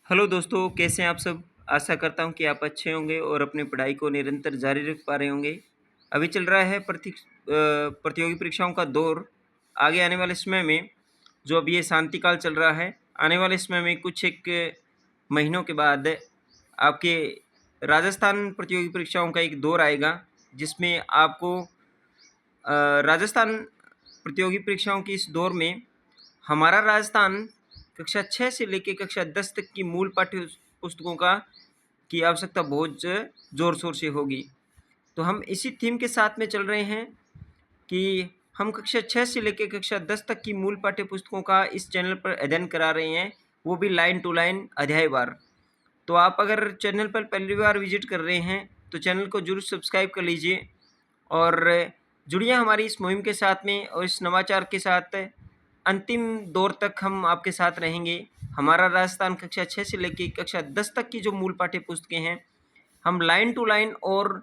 Hello दोस्तों, कैसे हैं आप सब? आशा करता हूं कि आप अच्छे होंगे और अपनी पढ़ाई को निरंतर जारी रख पा रहे होंगे। अभी चल रहा है प्रतियोगी परीक्षाओं का दौर। आगे आने वाले समय में जो अभी ये शांति काल चल रहा है, आने वाले समय में कुछ एक महीनों के बाद आपके राजस्थान प्रतियोगी परीक्षाओं का एक दौर आएगा, जिसमें आपको राजस्थान प्रतियोगी परीक्षाओं की इस दौर में हमारा राजस्थान कक्षा 6 से लेकर कक्षा 10 तक की मूल पाठ्य पुस्तकों का की आवश्यकता बहुत ज़ोर शोर से होगी। तो हम इसी थीम के साथ में चल रहे हैं कि हम कक्षा 6 से लेकर कक्षा 10 तक की मूल पाठ्य पुस्तकों का इस चैनल पर अध्ययन करा रहे हैं, वो भी लाइन टू लाइन अध्यायवार। तो आप अगर चैनल पर पहली बार विजिट कर रहे हैं तो चैनल को जरूर सब्सक्राइब कर लीजिए और जुड़िए हमारी इस मुहिम के साथ में और इस नवाचार के साथ। अंतिम दौर तक हम आपके साथ रहेंगे। हमारा राजस्थान कक्षा 6 से लेकर कक्षा 10 तक की जो मूल पाठ्य पुस्तकें हैं, हम लाइन टू लाइन और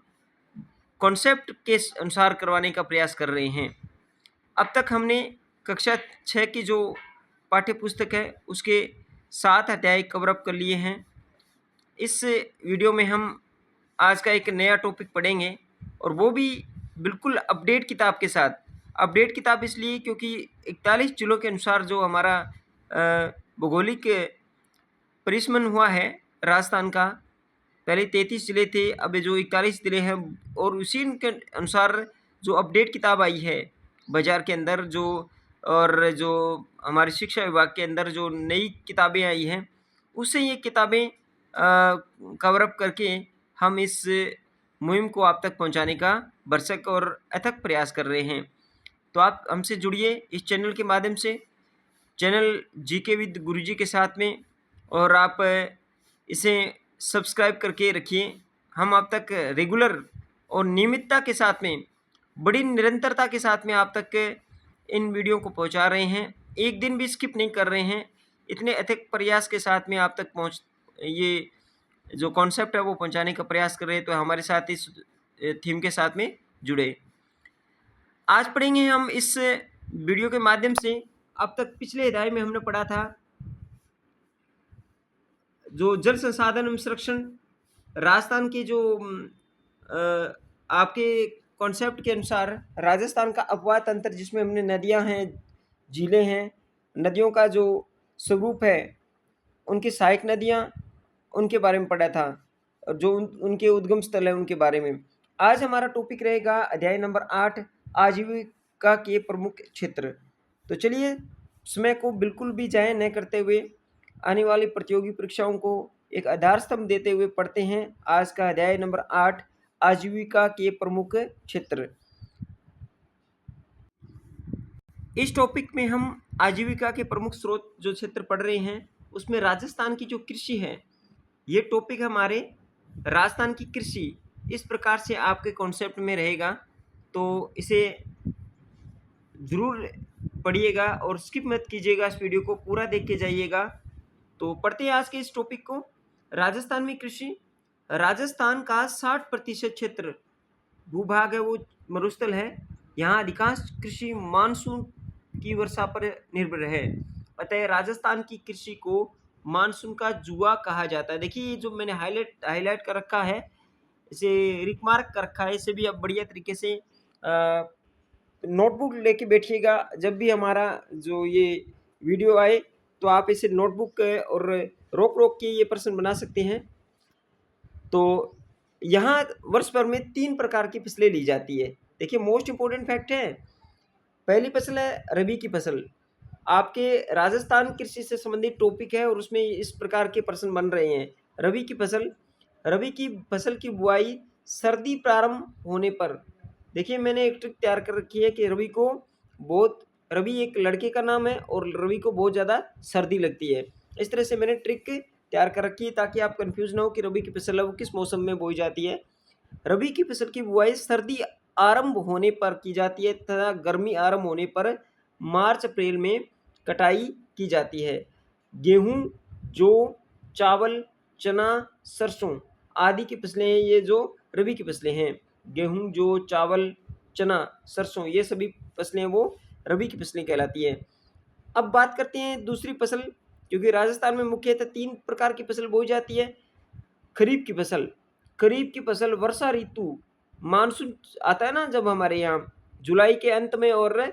कॉन्सेप्ट के अनुसार करवाने का प्रयास कर रहे हैं। अब तक हमने कक्षा 6 की जो पाठ्य पुस्तक है उसके 7 अध्याय कवर अप कर लिए हैं। इस वीडियो में हम आज का एक नया टॉपिक पढ़ेंगे और वो भी बिल्कुल अपडेट किताब के साथ। अपडेट किताब इसलिए क्योंकि 41 जिलों के अनुसार जो हमारा भौगोलिक परिसमन हुआ है राजस्थान का, पहले 33 जिले थे, अब जो 41 जिले हैं, और उसी के अनुसार जो अपडेट किताब आई है बाज़ार के अंदर, जो और जो हमारी शिक्षा विभाग के अंदर जो नई किताबें आई हैं, उससे ये किताबें कवर अप करके हम इस मुहिम को आप तक पहुंचाने का भरसक और अथक प्रयास कर रहे हैं। तो आप हमसे जुड़िए इस चैनल के माध्यम से, चैनल जीके विद गुरुजी के साथ में, और आप इसे सब्सक्राइब करके रखिए। हम आप तक रेगुलर और नियमितता के साथ में, बड़ी निरंतरता के साथ में आप तक इन वीडियो को पहुंचा रहे हैं। एक दिन भी स्किप नहीं कर रहे हैं। इतने अथक प्रयास के साथ में आप तक ये जो कॉन्सेप्ट है वो पहुंचाने का प्रयास कर रहे हैं। तो हमारे साथ इस थीम के साथ में जुड़े। आज पढ़ेंगे हम इस वीडियो के माध्यम से, अब तक पिछले अध्याय में हमने पढ़ा था जो जल संसाधन एवं संरक्षण राजस्थान के जो आपके कॉन्सेप्ट के अनुसार राजस्थान का अपवाह तंत्र, जिसमें हमने नदियां हैं, झीलें हैं, नदियों का जो स्वरूप है, उनकी सहायक नदियां, उनके बारे में पढ़ा था, और जो उनके उद्गम स्थल है उनके बारे में। आज हमारा टॉपिक रहेगा अध्याय नंबर 8, आजीविका के प्रमुख क्षेत्र। तो चलिए, समय को बिल्कुल भी जाया न करते हुए आने वाली प्रतियोगी परीक्षाओं को एक आधार स्तंभ देते हुए पढ़ते हैं आज का अध्याय नंबर 8, आजीविका के प्रमुख क्षेत्र। इस टॉपिक में हम आजीविका के प्रमुख स्रोत जो क्षेत्र पढ़ रहे हैं, उसमें राजस्थान की जो कृषि है, ये टॉपिक हमारे राजस्थान की कृषि इस प्रकार से आपके कॉन्सेप्ट में रहेगा। तो इसे ज़रूर पढ़िएगा और स्किप मत कीजिएगा, इस वीडियो को पूरा देख के जाइएगा। तो पढ़ते हैं आज के इस टॉपिक को। राजस्थान में कृषि। राजस्थान का 60% क्षेत्र भूभाग है वो मरुस्थल है। यहाँ अधिकांश कृषि मानसून की वर्षा पर निर्भर है। अतः राजस्थान की कृषि को मानसून का जुआ कहा जाता है। देखिए, ये जो मैंने हाईलाइट कर रखा है, इसे रिकमार्क कर रखा है, इसे भी आप बढ़िया तरीके से नोटबुक लेके बैठिएगा। जब भी हमारा जो ये वीडियो आए तो आप इसे नोटबुक और रोक रोक के ये प्रश्न बना सकते हैं। तो यहाँ वर्ष भर में 3 प्रकार की फसलें ली जाती है। देखिए, मोस्ट इम्पोर्टेंट फैक्ट है, पहली फसल है रबी की फसल। आपके राजस्थान कृषि से संबंधित टॉपिक है और उसमें इस प्रकार के प्रश्न बन रहे हैं। रबी की फसल। रबी की फसल की बुआई सर्दी प्रारंभ होने पर। देखिए, मैंने एक ट्रिक तैयार कर रखी है कि रबी एक लड़के का नाम है और रबी को बहुत ज़्यादा सर्दी लगती है। इस तरह से मैंने ट्रिक तैयार कर रखी है ताकि आप कंफ्यूज ना हो कि रबी की फसल है वो किस मौसम में बोई जाती है। रबी की फसल की बुआई सर्दी आरंभ होने पर की जाती है तथा गर्मी आरंभ होने पर मार्च अप्रैल में कटाई की जाती है। गेहूं, जौ, चावल, चना, सरसों आदि की फसलें हैं, ये जो रबी की फसलें हैं। गेहूं, जौ, चावल, चना, सरसों, ये सभी फसलें वो रबी की फसलें कहलाती है। अब बात करते हैं दूसरी फसल क्योंकि राजस्थान में मुख्यतः 3 प्रकार की फसल बोई जाती है। खरीफ की फसल वर्षा ऋतु, मानसून आता है ना जब हमारे यहाँ जुलाई के अंत में और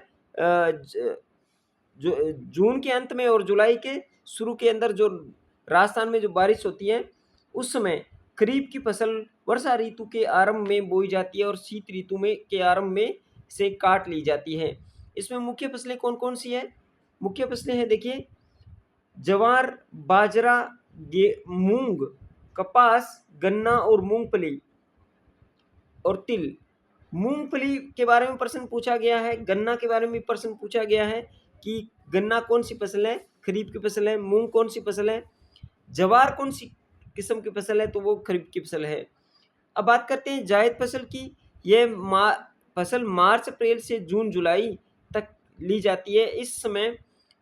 जून के अंत में और जुलाई के शुरू के अंदर जो राजस्थान में जो बारिश होती है उस समय खरीफ की फसल वर्षा ऋतु के आरंभ में बोई जाती है और शीत ऋतु में के आरंभ में से काट ली जाती है। इसमें मुख्य फसलें कौन कौन सी है? मुख्य फसलें हैं देखिए, ज्वार, बाजरा, मूंग, कपास, गन्ना और मूंगफली और तिल। मूंगफली के बारे में प्रश्न पूछा गया है, गन्ना के बारे में प्रश्न पूछा गया है कि गन्ना कौन सी फसल है, खरीफ की फसल है, मूंग कौन सी फसल है, ज्वार कौन सी किस्म की फसल है, तो वो खरीफ की फसल है। अब बात करते हैं जायद फसल की। यह फसल मार्च अप्रैल से जून जुलाई तक ली जाती है। इस समय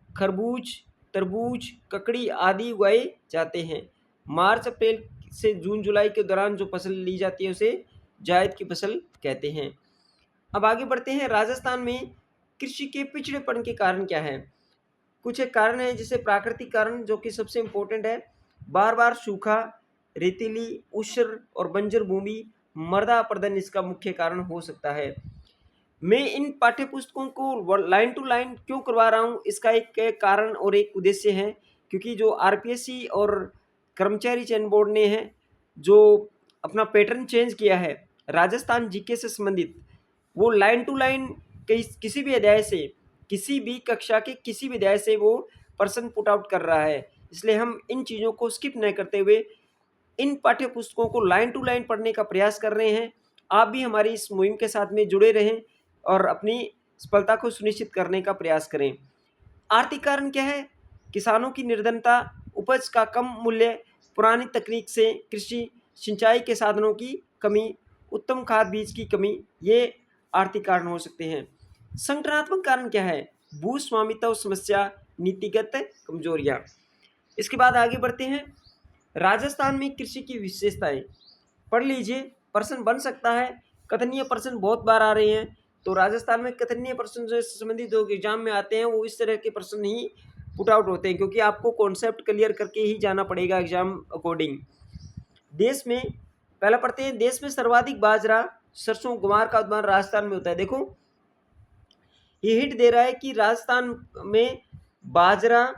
खरबूज, तरबूज, ककड़ी आदि उगाए जाते हैं। मार्च अप्रैल से जून जुलाई के दौरान जो फसल ली जाती है उसे जायद की फसल कहते हैं। अब आगे बढ़ते हैं। राजस्थान में कृषि के पिछड़ेपन के कारण क्या है? कुछ एक कारण है, जैसे प्राकृतिक कारण जो कि सबसे इम्पोर्टेंट है, बार बार सूखा, रेतीली, उष्ण और बंजर भूमि, मृदा अपरदन इसका मुख्य कारण हो सकता है। मैं इन पाठ्य पुस्तकों को लाइन टू लाइन क्यों करवा रहा हूँ, इसका एक कारण और एक उद्देश्य है, क्योंकि जो आरपीएससी और कर्मचारी चयन बोर्ड ने है जो अपना पैटर्न चेंज किया है राजस्थान जीके से संबंधित, वो लाइन टू लाइन किसी भी अध्याय से, किसी भी कक्षा के किसी भी अध्याय से वो प्रश्न पुट आउट कर रहा है। इसलिए हम इन चीज़ों को स्किप न करते हुए इन पाठ्य पुस्तकों को लाइन टू लाइन पढ़ने का प्रयास कर रहे हैं। आप भी हमारी इस मुहिम के साथ में जुड़े रहें और अपनी सफलता को सुनिश्चित करने का प्रयास करें। आर्थिक कारण क्या है? किसानों की निर्धनता, उपज का कम मूल्य, पुरानी तकनीक से कृषि, सिंचाई के साधनों की कमी, उत्तम खाद बीज की कमी, ये आर्थिक कारण हो सकते हैं। संगठनात्मक कारण क्या है? भू स्वामित्व समस्या, नीतिगत कमजोरियां। इसके बाद आगे बढ़ते हैं। राजस्थान में कृषि की विशेषताएं पढ़ लीजिए, प्रश्न बन सकता है। कथनीय प्रश्न बहुत बार आ रहे हैं, तो राजस्थान में कथनीय प्रश्न से संबंधित जो एग्जाम में आते हैं वो इस तरह के प्रश्न ही पुट आउट होते हैं, क्योंकि आपको कॉन्सेप्ट क्लियर करके ही जाना पड़ेगा एग्जाम अकॉर्डिंग। देश में पहला पढ़ते हैं, देश में सर्वाधिक बाजरा, सरसों, ग्वार का उत्पादन राजस्थान में होता है। देखो ये हिंट दे रहा है कि राजस्थान में बाजरा,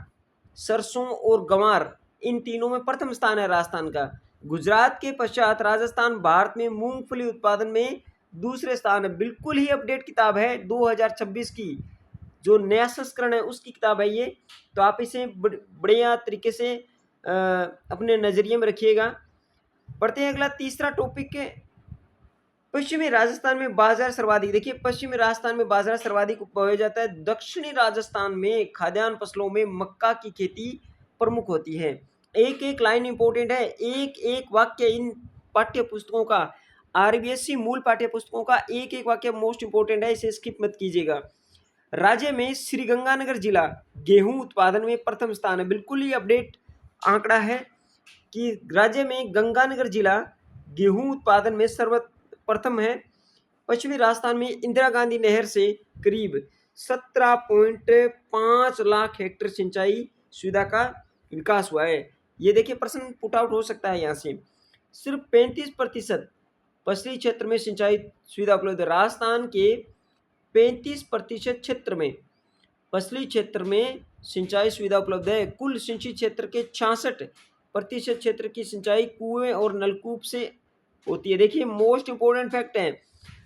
सरसों और गंवार इन तीनों में प्रथम स्थान है राजस्थान का। गुजरात के पश्चात राजस्थान भारत में मूंगफली उत्पादन में दूसरे स्थान है। बिल्कुल ही अपडेट किताब है 2026 की, जो नया संस्करण है उसकी किताब है ये, तो आप इसे बढ़िया तरीके से अपने नजरिए में रखिएगा। पढ़ते हैं अगला तीसरा टॉपिक है, पश्चिमी राजस्थान में बाजरा सर्वाधिक। देखिए पश्चिमी राजस्थान में बाजरा सर्वाधिक उगाया जाता है। दक्षिणी राजस्थान में खाद्यान्न फसलों में मक्का की खेती प्रमुख होती है। एक एक लाइन इंपॉर्टेंट है, एक एक वाक्य इन पाठ्य पुस्तकों का, आरबीएससी मूल पाठ्य पुस्तकों का एक एक वाक्य मोस्ट इंपॉर्टेंट है, इसे स्किप मत कीजिएगा। राज्य में श्रीगंगानगर जिला गेहूं उत्पादन में प्रथम स्थान है। बिल्कुल ही अपडेट आंकड़ा है कि राज्य में गंगानगर जिला गेहूं उत्पादन में सर्वप्रथम है। पश्चिमी राजस्थान में इंदिरा गांधी नहर से करीब 17.5 लाख हेक्टेयर सिंचाई सुविधा का विकास हुआ है। ये देखिए प्रश्न पुट आउट हो सकता है यहाँ से। सिर्फ 35% पश्चिमी क्षेत्र में सिंचाई सुविधा उपलब्ध है। राजस्थान के 35% क्षेत्र में, पश्चिमी क्षेत्र में सिंचाई सुविधा उपलब्ध है। कुल सिंचित क्षेत्र के 66% क्षेत्र की सिंचाई कुएं और नलकूप से होती है। देखिए मोस्ट इंपोर्टेंट फैक्ट है,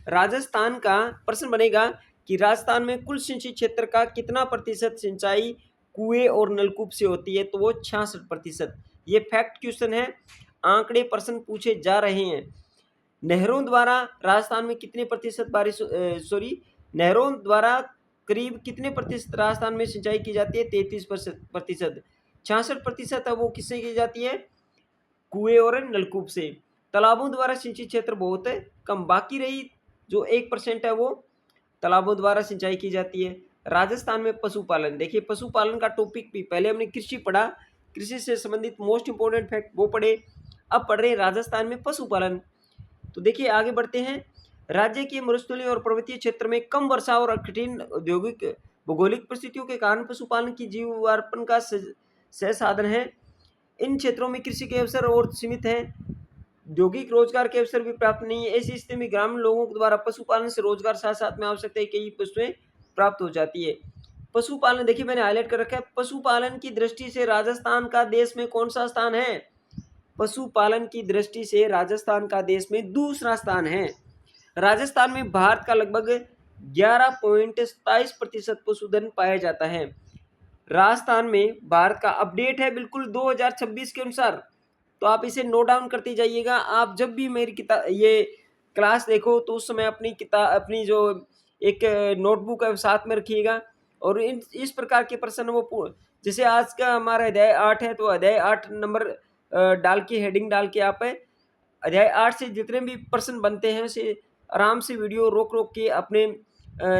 राजस्थान का प्रश्न बनेगा कि राजस्थान में कुल सिंचित क्षेत्र का कितना प्रतिशत सिंचाई कुएं और नलकूप से होती है, तो वो 66%। ये फैक्ट क्वेश्चन है, आंकड़े प्रश्न पूछे जा रहे हैं। नहरों द्वारा राजस्थान में कितने प्रतिशत बारिश नहरों द्वारा करीब कितने प्रतिशत राजस्थान में सिंचाई की जाती है? 33%। 66% है वो किससे की जाती है? कुएं और नलकूप से। तालाबों द्वारा सिंचित क्षेत्र बहुत है कम, बाकी रही जो 1% है वो तालाबों द्वारा सिंचाई की जाती है। राजस्थान में पशुपालन, देखिए पशुपालन का टॉपिक भी पहले हमने कृषि पढ़ा, कृषि से संबंधित मोस्ट इंपोर्टेंट फैक्ट वो पढ़े, अब पढ़ रहे राजस्थान में पशुपालन। तो देखिए आगे बढ़ते हैं। राज्य के मरुस्थलीय और पर्वतीय क्षेत्र में कम वर्षा और कठिन औद्योगिक भौगोलिक परिस्थितियों के कारण पशुपालन की जीवनार्पण का संसाधन हैं। इन क्षेत्रों में कृषि के अवसर और सीमित हैं, औद्योगिक रोजगार के अवसर भी प्राप्त नहीं है। ऐसी स्थिति में ग्रामीण लोगों के द्वारा पशुपालन से रोजगार साथ साथ में आवश्यकता है कई वस्तुएं प्राप्त हो जाती है। पशुपालन देखिए मैंने हाईलाइट कर रखा है। पशुपालन की दृष्टि से राजस्थान का देश में कौन सा स्थान है? पशुपालन की दृष्टि से राजस्थान का देश में दूसरा स्थान है। राजस्थान में भारत का लगभग 11.27% पशुधन पाया जाता है। राजस्थान में भारत का अपडेट है बिल्कुल 2026 के अनुसार, तो आप इसे नोट डाउन करते जाइएगा। आप जब भी मेरी किताब ये क्लास देखो तो उस समय अपनी जो एक नोटबुक है साथ में रखिएगा, और इस प्रकार के प्रश्न वो जैसे आज का हमारा अध्याय 8 है, तो अध्याय 8 नंबर डाल के हेडिंग डाल के आप अध्याय 8 से जितने भी प्रश्न बनते हैं उसे आराम से वीडियो रोक रोक के अपने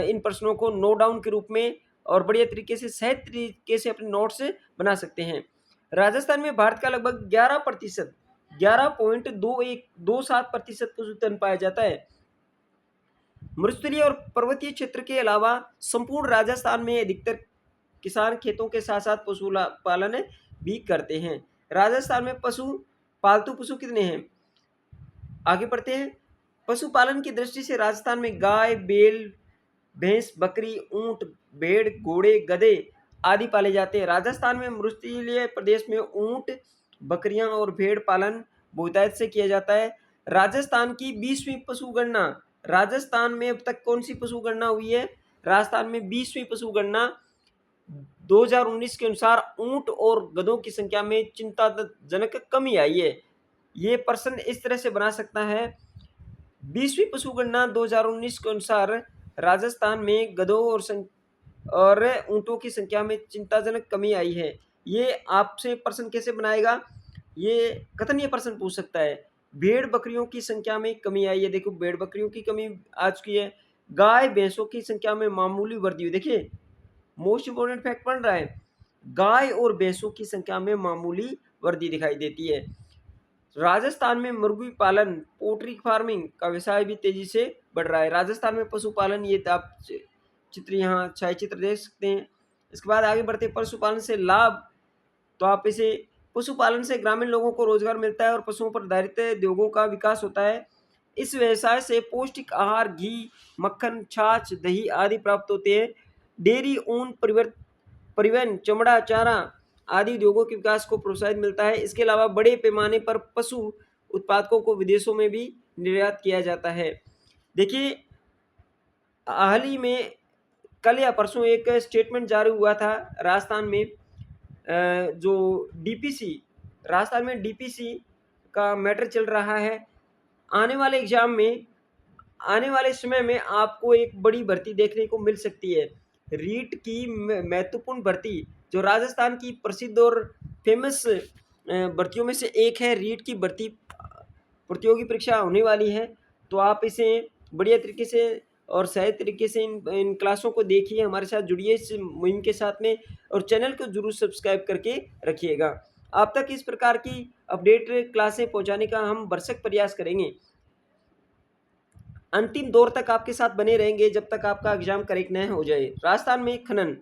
इन प्रश्नों को नोट डाउन के रूप में और बढ़िया तरीके से सहज तरीके से अपने नोट्स बना सकते हैं। राजस्थान में भारत का लगभग 11.27% पशुधन पाया जाता है। मरुस्थलीय और पर्वतीय क्षेत्र के अलावा संपूर्ण राजस्थान में अधिकतर किसान खेतों के साथ साथ पशुपालन भी करते हैं। राजस्थान में पालतू पशु कितने हैं? आगे बढ़ते हैं। पशुपालन की दृष्टि से राजस्थान में गाय, बैल, भैंस, बकरी, ऊंट, भेड़, घोड़े, गधे आदि पाले जाते हैं। राजस्थान में मरुस्थलीय प्रदेश में ऊंट, बकरियां और भेड़ पालन बहुतायत से किया जाता है। राजस्थान की 20वीं पशु गणना, राजस्थान में अब तक कौन सी पशु गणना हुई है? राजस्थान में 20वीं पशु गणना 2019 के अनुसार ऊंट और गधों की संख्या में चिंताजनक कमी आई है। ये प्रश्न इस तरह से बना सकता है, 20वीं पशु गणना 2019 के अनुसार राजस्थान में गधों और ऊंटों की संख्या में चिंताजनक कमी आई है। ये आपसे प्रश्न कैसे बनाएगा? ये कथनीय प्रश्न पूछ सकता है। भेड़ बकरियों की संख्या में कमी आई है, देखो भेड़ बकरियों की कमी आ चुकी है। गाय भैंसों की संख्या में मामूली वृद्धि हुई, देखिए मोस्ट इंपोर्टेंट फैक्ट बन रहा है, गाय और भैंसों की संख्या में मामूली वृद्धि दिखाई देती है। राजस्थान में मुर्गी पालन, पोल्ट्री फार्मिंग का व्यवसाय भी तेजी से बढ़ रहा है। राजस्थान में पशुपालन, ये आप चित्र यहाँ छाया चित्र देख सकते हैं। इसके बाद आगे बढ़ते पशुपालन से लाभ, तो आप इसे पशुपालन से ग्रामीण लोगों को रोजगार मिलता है और पशुओं पर आधारित उद्योगों का विकास होता है। इस व्यवसाय से पौष्टिक आहार, घी, मक्खन, छाछ, दही आदि प्राप्त होते हैं। डेयरी, ऊन, परिवहन, चमड़ा, चारा आदि उद्योगों के विकास को प्रोत्साहन मिलता है। इसके अलावा बड़े पैमाने पर पशु उत्पादकों को विदेशों में भी निर्यात किया जाता है। देखिए हाल ही में कल या परसों एक स्टेटमेंट जारी हुआ था राजस्थान में, जो डीपीसी, राजस्थान में डीपीसी का मैटर चल रहा है। आने वाले एग्जाम में, आने वाले समय में आपको एक बड़ी भर्ती देखने को मिल सकती है, रीट की महत्वपूर्ण भर्ती, जो राजस्थान की प्रसिद्ध और फेमस भर्तियों में से एक है। रीट की भर्ती प्रतियोगी परीक्षा होने वाली है, तो आप इसे बढ़िया तरीके से और सही तरीके से इन क्लासों को देखिए, हमारे साथ जुड़िए इस मुहिम के साथ में, और चैनल को जरूर सब्सक्राइब करके रखिएगा। आप तक इस प्रकार की अपडेट क्लासें पहुंचाने का हम भरसक प्रयास करेंगे। अंतिम दौर तक आपके साथ बने रहेंगे जब तक आपका एग्जाम करेक्ट न हो जाए। राजस्थान में खनन,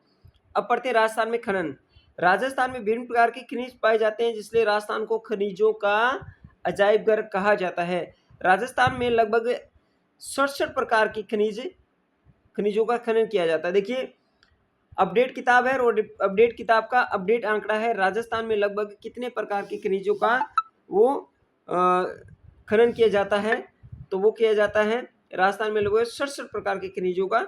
अब पढ़ते राजस्थान में खनन। राजस्थान में विभिन्न प्रकार के खनिज पाए जाते हैं, जिसलिए राजस्थान को खनिजों का अजायब घर कहा जाता है। राजस्थान में लगभग 67 प्रकार की खनिजों का खनन किया जाता है। देखिए अपडेट किताब है और अपडेट किताब का अपडेट आंकड़ा है, राजस्थान में लगभग कितने प्रकार के खनिजों का वो खनन किया जाता है, तो वो किया जाता है राजस्थान में लगभग 67 प्रकार के खनिजों का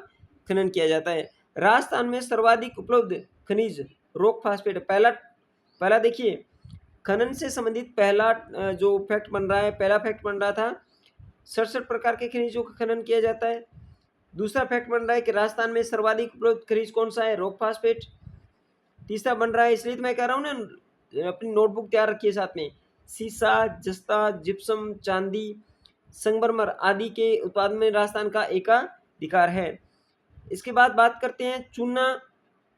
खनन किया जाता है। राजस्थान में सर्वाधिक उपलब्ध खनिज रॉक फास्फेट, पहला देखिए खनन से संबंधित पहला जो फैक्ट बन रहा है, पहला फैक्ट बन रहा था 67 प्रकार के खनिजों का खनन किया जाता है। दूसरा फैक्ट बन रहा है कि राजस्थान में सर्वाधिक उपलब्ध खनिज कौन सा है? Rock phosphate. तीसरा बन रहा है, इसलिए तो मैं कह रहा हूँ ना, अपनी नोटबुक तैयार रखिए साथ में, सीसा, जस्ता, जिप्सम, चांदी, संगमरमर आदि के उत्पादन में राजस्थान का एकाधिकार है। इसके बाद बात करते हैं चूना,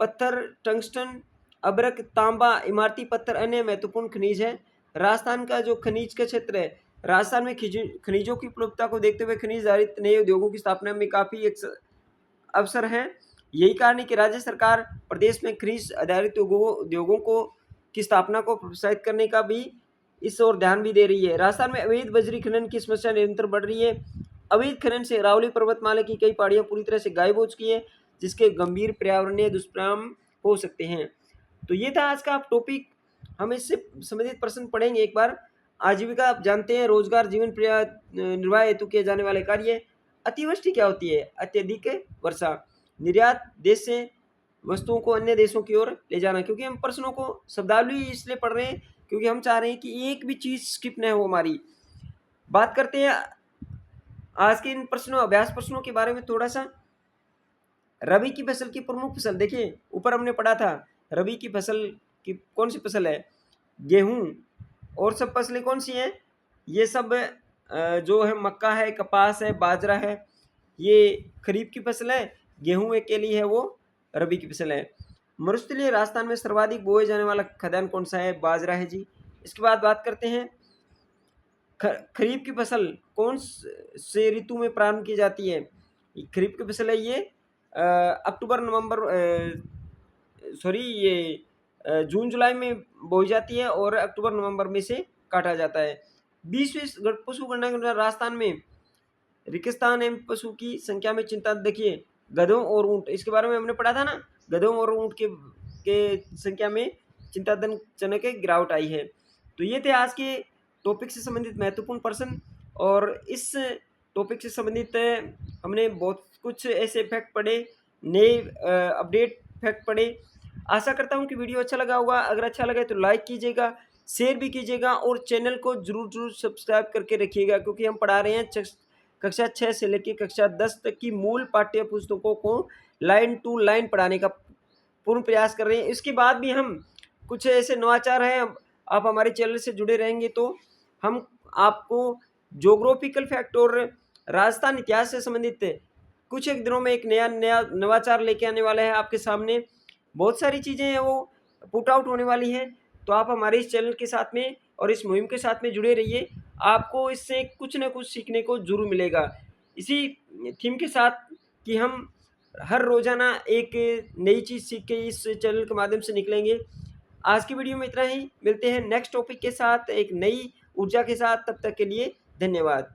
पत्थर, टंगस्टन, अभ्रक, तांबा, इमारती पत्थर अन्य महत्वपूर्ण खनिज है। राजस्थान का जो खनिज का क्षेत्र है, राजस्थान में खनिजों की उपलब्धता को देखते हुए खनिज आधारित नए उद्योगों की स्थापना में काफ़ी अवसर हैं। यही कारण है कि राज्य सरकार प्रदेश में खनिज आधारित उद्योगों को की स्थापना को प्रोत्साहित करने का भी इस ओर ध्यान भी दे रही है। राजस्थान में अवैध बजरी खनन की समस्या निरंतर बढ़ रही है। अवैध खनन से अरावली पर्वतमाला की कई पहाड़ियां पूरी तरह से गायब हो चुकी है, जिसके गंभीर पर्यावरणीय दुष्परिणाम हो सकते हैं। तो ये था आज का टॉपिक। हम इससे संबंधित प्रश्न पढ़ेंगे एक बार। आजीविका आप जानते हैं, रोजगार, जीवन निर्वाह हेतु किए जाने वाले कार्य। अतिवृष्टि क्या होती है? अत्यधिक वर्षा। निर्यात, देश से वस्तुओं को अन्य देशों की ओर ले जाना। क्योंकि हम प्रश्नों को शब्दावली इसलिए पढ़ रहे हैं क्योंकि हम चाह रहे हैं कि एक भी चीज स्किप न हो हमारी। बात करते हैं आज के इन प्रश्नों, अभ्यास प्रश्नों के बारे में थोड़ा सा। रबी की फसल की प्रमुख फसल, देखिए ऊपर हमने पढ़ा था रबी की फसल की कौन सी फसल है? गेहूं। और सब फसलें कौन सी हैं? ये सब जो है मक्का है, कपास है, बाजरा है, ये खरीफ की फसल है। गेहूं एक के लिए है, वो रबी की फसल है। मरुस्थलीय राजस्थान में सर्वाधिक बोए जाने वाला खाद्यान्न कौन सा है? बाजरा है जी। इसके बाद बात करते हैं खरीफ की फसल कौन से ऋतु में प्रारंभ की जाती है? खरीफ की फसल है ये अक्टूबर नवंबर सॉरी ये जून जुलाई में बोई जाती है और अक्टूबर नवंबर में से काटा जाता है। 20वीं पशु गणना के अनुसार राजस्थान में रेगिस्तान एवं पशु की संख्या में चिंता, देखिए गधों और ऊंट, इसके बारे में हमने पढ़ा था ना, गधों और ऊंट के संख्या में चिंताजनक गिरावट आई है। तो ये थे आज के टॉपिक से संबंधित महत्वपूर्ण प्रश्न। और इस टॉपिक से संबंधित हमने बहुत कुछ ऐसे फैक्ट पढ़े, नए अपडेट फैक्ट पढ़े। आशा करता हूँ कि वीडियो अच्छा लगा होगा। अगर अच्छा लगे तो लाइक कीजिएगा, शेयर भी कीजिएगा और चैनल को जरूर सब्सक्राइब करके रखिएगा, क्योंकि हम पढ़ा रहे हैं कक्षा 6 से लेकर कक्षा 10 तक की मूल पाठ्य पुस्तकों को लाइन टू लाइन पढ़ाने का पूर्ण प्रयास कर रहे हैं। इसके बाद भी हम कुछ ऐसे नवाचार हैं, आप हमारे चैनल से जुड़े रहेंगे तो हम आपको ज्योग्राफिकल फैक्ट और राजस्थान इतिहास से संबंधित कुछ एक दिनों में एक नया नवाचार लेके आने वाला है आपके सामने। बहुत सारी चीज़ें हैं वो पुट आउट होने वाली हैं। तो आप हमारे इस चैनल के साथ में और इस मुहिम के साथ में जुड़े रहिए, आपको इससे कुछ न कुछ सीखने को जरूर मिलेगा। इसी थीम के साथ कि हम हर रोजाना एक नई चीज़ सीख के इस चैनल के माध्यम से निकलेंगे। आज की वीडियो में इतना ही, मिलते हैं नेक्स्ट टॉपिक के साथ एक नई ऊर्जा के साथ। तब तक के लिए धन्यवाद।